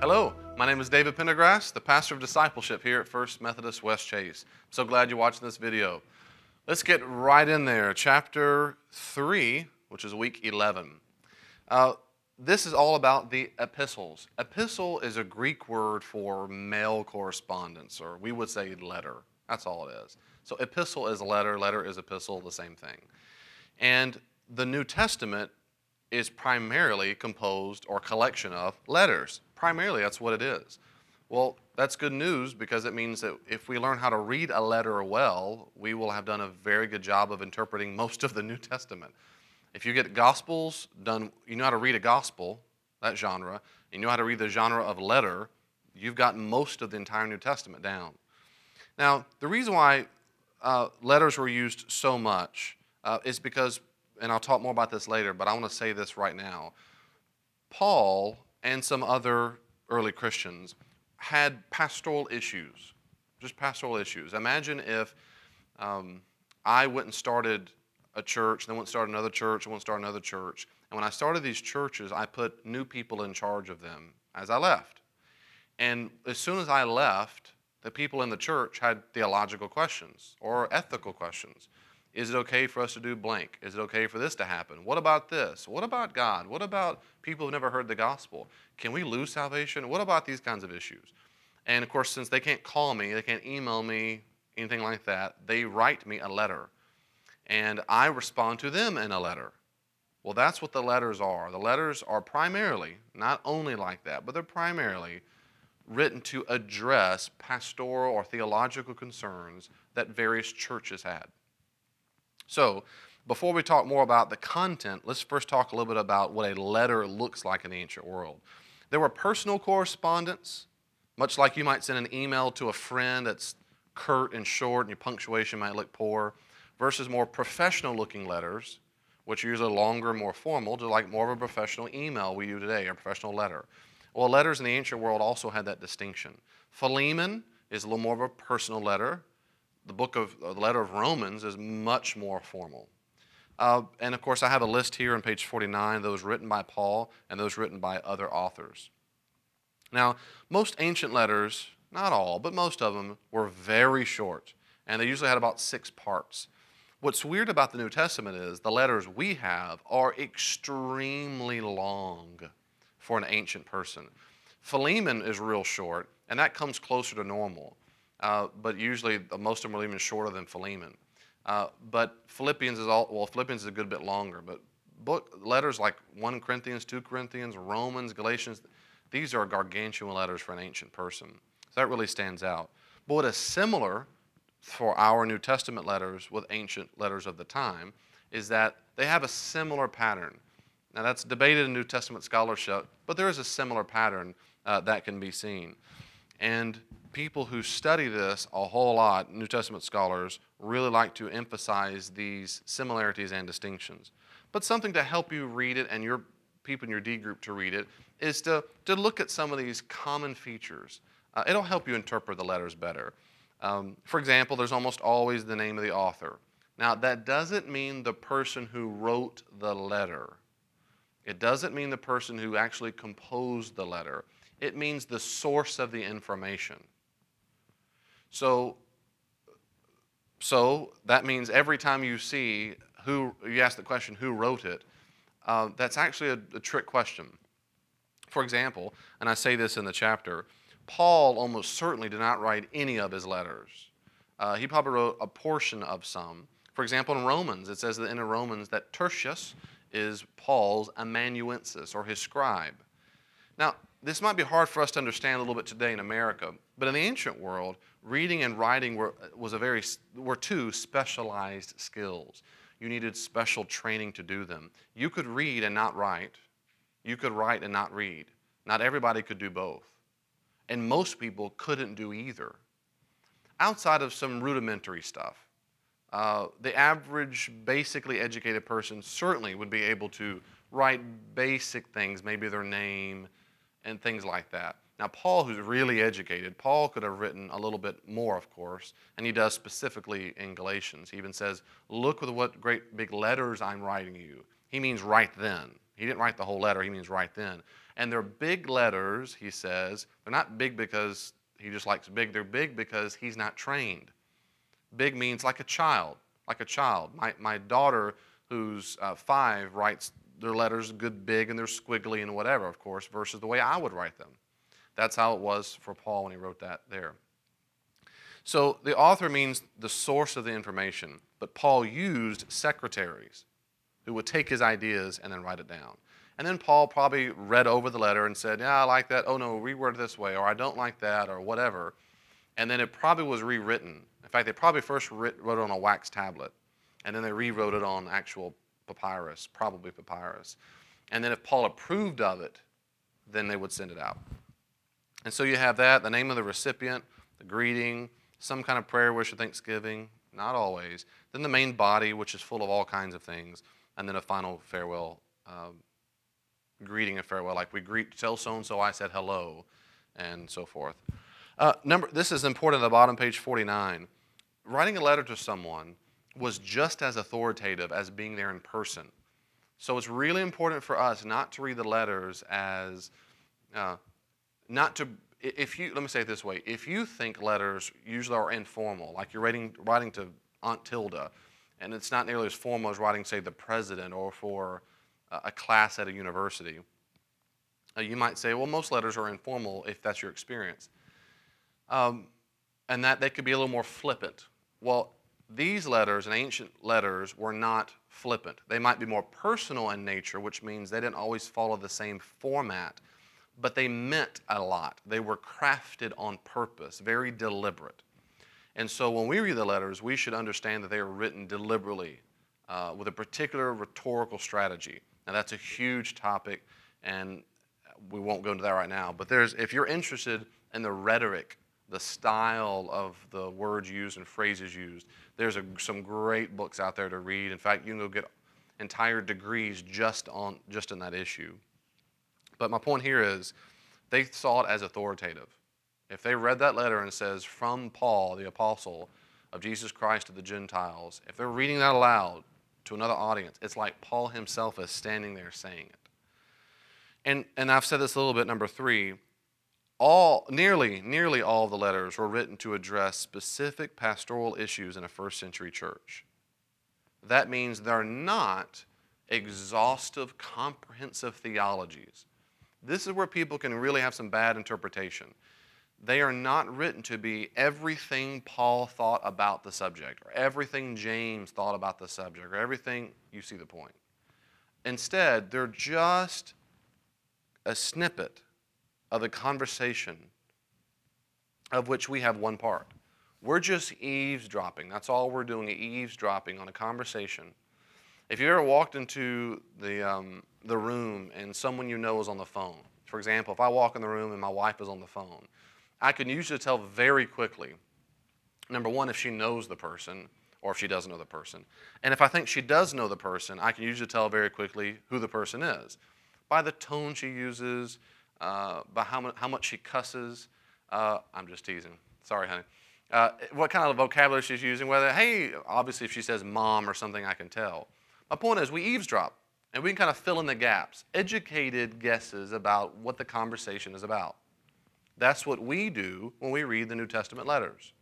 Hello, my name is David Pendergrass, the pastor of discipleship here at First Methodist West Chase. I'm so glad you're watching this video. Let's get right in there. Chapter 3, which is week 11. This is all about the epistles. Epistle is a Greek word for mail correspondence, or we would say letter. That's all it is. So epistle is letter, letter is epistle, the same thing. And the New Testament is primarily composed or collection of letters. Primarily, that's what it is. Well, that's good news because it means that if we learn how to read a letter well, we will have done a very good job of interpreting most of the New Testament. If you get Gospels done, you know how to read a Gospel, that genre, and you know how to read the genre of letter, you've got most of the entire New Testament down. Now, the reason why letters were used so much is because, and I'll talk more about this later, but I want to say this right now. Paul and some other early Christians had pastoral issues, just pastoral issues. Imagine if I went and started a church, then went and started another church, and went and started another church. And when I started these churches, I put new people in charge of them as I left. And as soon as I left, the people in the church had theological questions or ethical questions. Is it okay for us to do blank? Is it okay for this to happen? What about this? What about God? What about people who've never heard the gospel? Can we lose salvation? What about these kinds of issues? And of course, since they can't call me, they can't email me, anything like that, they write me a letter. And I respond to them in a letter. Well, that's what the letters are. The letters are primarily, not only like that, but they're primarily written to address pastoral or theological concerns that various churches had. So, before we talk more about the content, let's first talk a little bit about what a letter looks like in the ancient world. There were personal correspondence, much like you might send an email to a friend that's curt and short and your punctuation might look poor, versus more professional-looking letters, which are usually longer, more formal, to like more of a professional email we do today, or professional letter. Well, letters in the ancient world also had that distinction. Philemon is a little more of a personal letter. The letter of Romans is much more formal. And of course, I have a list here on page 49, those written by Paul and those written by other authors. Now, most ancient letters, not all, but most of them, were very short, and they usually had about 6 parts. What's weird about the New Testament is the letters we have are extremely long for an ancient person. Philemon is real short, and that comes closer to normal. But usually most of them are even shorter than Philemon. But Philippians is Philippians is a good bit longer. But letters like 1 Corinthians, 2 Corinthians, Romans, Galatians, these are gargantuan letters for an ancient person. So that really stands out. But what is similar for our New Testament letters with ancient letters of the time is that they have a similar pattern. Now that's debated in New Testament scholarship, but there is a similar pattern that can be seen. And people who study this a whole lot, New Testament scholars, really like to emphasize these similarities and distinctions. But something to help you read it and your people in your D group to read it is to look at some of these common features. It'll help you interpret the letters better. For example, there's almost always the name of the author. Now, that doesn't mean the person who wrote the letter. It doesn't mean the person who actually composed the letter. It means the source of the information. So that means every time you see you ask the question, who wrote it, that's actually a trick question. For example, and I say this in the chapter, Paul almost certainly did not write any of his letters. He probably wrote a portion of some. For example, in Romans, it says in Romans that Tertius is Paul's amanuensis, or his scribe. Now, this might be hard for us to understand a little bit today in America, but in the ancient world, reading and writing were 2 specialized skills. You needed special training to do them. You could read and not write. You could write and not read. Not everybody could do both. And most people couldn't do either. Outside of some rudimentary stuff, the average basically educated person certainly would be able to write basic things, maybe their name, and things like that. Now, Paul, who's really educated, Paul could have written a little bit more, of course, and he does specifically in Galatians. He even says, look with what great big letters I'm writing you. He means right then. He didn't write the whole letter, he means right then. And they're big letters, he says. They're not big because he just likes big. They're big because he's not trained. Big means like a child, like a child. My daughter, who's 5, writes their letters good, big, and they're squiggly and whatever, of course, versus the way I would write them. That's how it was for Paul when he wrote that there. So the author means the source of the information, but Paul used secretaries who would take his ideas and then write it down. And then Paul probably read over the letter and said, yeah, I like that. Oh, no, reword it this way, or I don't like that, or whatever. And then it probably was rewritten. In fact, they probably first wrote it on a wax tablet, and then they rewrote it on actual papyrus, probably papyrus. And then if Paul approved of it, then they would send it out. And so you have that, the name of the recipient, the greeting, some kind of prayer, wish, or thanksgiving, not always. Then the main body, which is full of all kinds of things, and then a final farewell, greeting and farewell, like we tell so-and-so I said hello, and so forth. This is important at the bottom, page 49. Writing a letter to someone was just as authoritative as being there in person. So it's really important for us not to read the letters as, let me say it this way, if you think letters usually are informal, like you're writing to Aunt Tilda, and it's not nearly as formal as writing, say, the president or for a class at a university, you might say, well, most letters are informal if that's your experience. And that they could be a little more flippant. Well, these letters and ancient letters were not flippant. They might be more personal in nature, which means they didn't always follow the same format, but they meant a lot. They were crafted on purpose, very deliberate. And so when we read the letters, we should understand that they are written deliberately with a particular rhetorical strategy. Now that's a huge topic, and we won't go into that right now. But if you're interested in the rhetoric, the style of the words used and phrases used, there's some great books out there to read. In fact, you can go get entire degrees just in that issue. But my point here is they saw it as authoritative. If they read that letter and it says, from Paul, the apostle of Jesus Christ to the Gentiles, if they're reading that aloud to another audience, it's like Paul himself is standing there saying it. And I've said this a little bit, number 3, nearly all of the letters were written to address specific pastoral issues in a first century church. That means they're not exhaustive, comprehensive theologies. This is where people can really have some bad interpretation. They are not written to be everything Paul thought about the subject, or everything James thought about the subject, or everything, you see the point. Instead, they're just a snippet of the conversation of which we have one part. We're just eavesdropping. That's all we're doing, eavesdropping on a conversation. If you ever walked into the room and someone you know is on the phone, for example, if I walk in the room and my wife is on the phone, I can usually tell very quickly, number one, if she knows the person or if she doesn't know the person. And if I think she does know the person, I can usually tell very quickly who the person is. By the tone she uses, by how much she cusses. I'm just teasing. Sorry, honey. What kind of vocabulary she's using, whether, hey, obviously if she says mom or something, I can tell. My point is we eavesdrop, and we can kind of fill in the gaps, educated guesses about what the conversation is about. That's what we do when we read the New Testament letters.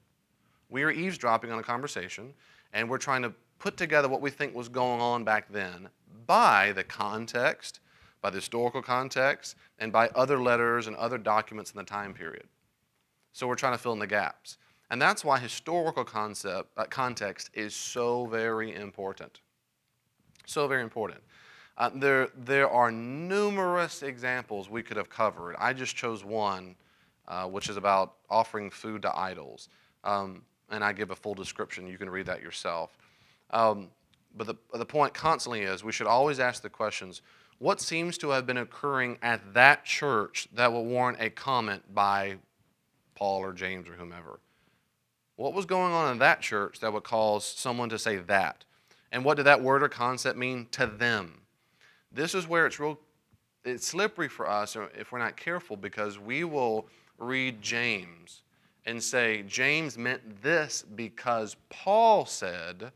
We are eavesdropping on a conversation, and we're trying to put together what we think was going on back then by the context, by the historical context, and by other letters and other documents in the time period. So we're trying to fill in the gaps. And that's why historical context is so very important. So very important. There are numerous examples we could have covered. I just chose one, which is about offering food to idols. And I give a full description. You can read that yourself. But the point constantly is we should always ask the questions, what seems to have been occurring at that church that will warrant a comment by Paul or James or whomever? What was going on in that church that would cause someone to say that? And what did that word or concept mean to them? This is where it's slippery for us if we're not careful, because we will read James and say, James meant this because Paul said,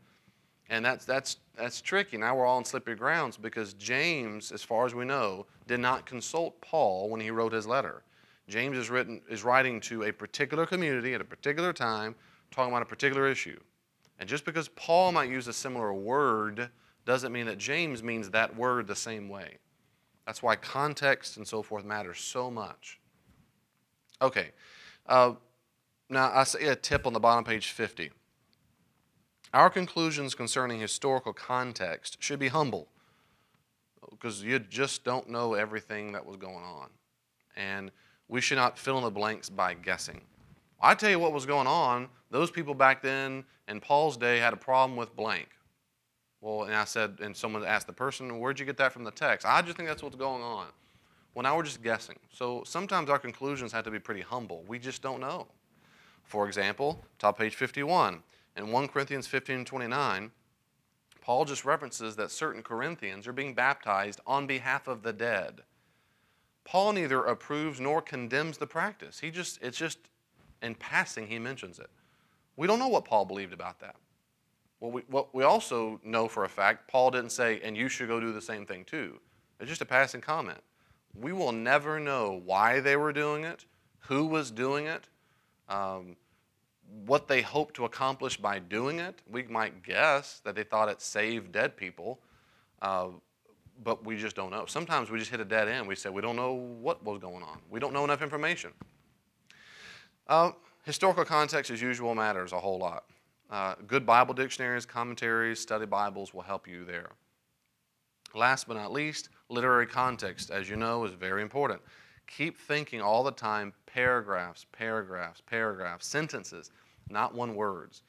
And that's tricky. Now we're all on slippery grounds because James, as far as we know, did not consult Paul when he wrote his letter. James is writing to a particular community at a particular time, talking about a particular issue. And just because Paul might use a similar word doesn't mean that James means that word the same way. That's why context and so forth matters so much. Okay. Now I see a tip on the bottom, page 50. Our conclusions concerning historical context should be humble because you just don't know everything that was going on. And we should not fill in the blanks by guessing. I tell you what was going on. Those people back then in Paul's day had a problem with blank. Well, and I said, and someone asked the person, where'd you get that from the text? I just think that's what's going on. Well, now we're just guessing. So sometimes our conclusions have to be pretty humble. We just don't know. For example, top page 51. In 1 Corinthians 15:29, Paul just references that certain Corinthians are being baptized on behalf of the dead. Paul neither approves nor condemns the practice. It's just in passing he mentions it. We don't know what Paul believed about that. What we also know for a fact, Paul didn't say, and you should go do the same thing too. It's just a passing comment. We will never know why they were doing it, who was doing it, what they hoped to accomplish by doing it. We might guess that they thought it saved dead people, but we just don't know. Sometimes we just hit a dead end. We say we don't know what was going on. We don't know enough information. Historical context, as usual, matters a whole lot. Good Bible dictionaries, commentaries, study Bibles will help you there. Last but not least, literary context, as you know, is very important. Keep thinking all the time, paragraphs, paragraphs, paragraphs, sentences, not one words.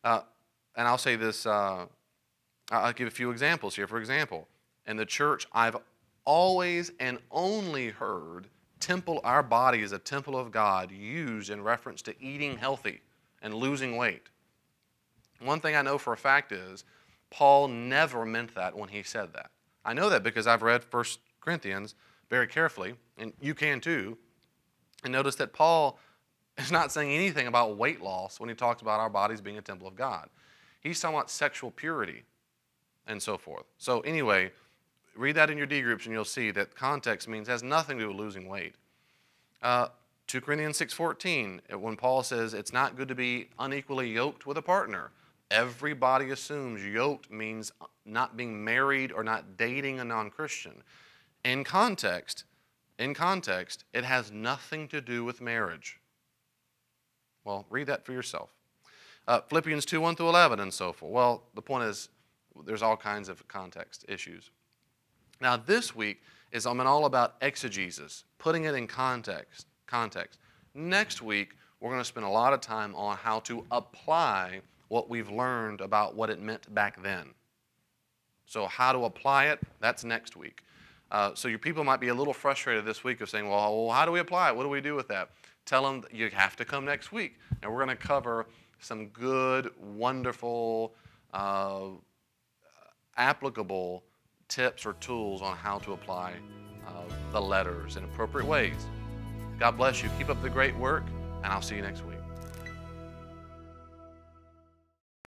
And I'll say this, I'll give a few examples here. For example, in the church, I've always and only heard our body is a temple of God used in reference to eating healthy and losing weight. One thing I know for a fact is Paul never meant that when he said that. I know that because I've read 1 Corinthians very carefully, and you can too, and notice that Paul is not saying anything about weight loss when he talks about our bodies being a temple of God. He's talking about sexual purity and so forth. So anyway, read that in your D groups and you'll see that context has nothing to do with losing weight. 2 Corinthians 6:14, when Paul says it's not good to be unequally yoked with a partner. Everybody assumes yoked means not being married or not dating a non-Christian. In context, it has nothing to do with marriage. Well, read that for yourself. Philippians 2:1-11 and so forth. Well, the point is there's all kinds of context issues. Now this week is all about exegesis, putting it in context. Next week, we're going to spend a lot of time on how to apply what we've learned about what it meant back then. So how to apply it, that's next week. So your people might be a little frustrated this week of saying, well, how do we apply it? What do we do with that? Tell them you have to come next week. And we're going to cover some good, wonderful, applicable tips or tools on how to apply the letters in appropriate ways. God bless you. Keep up the great work, and I'll see you next week.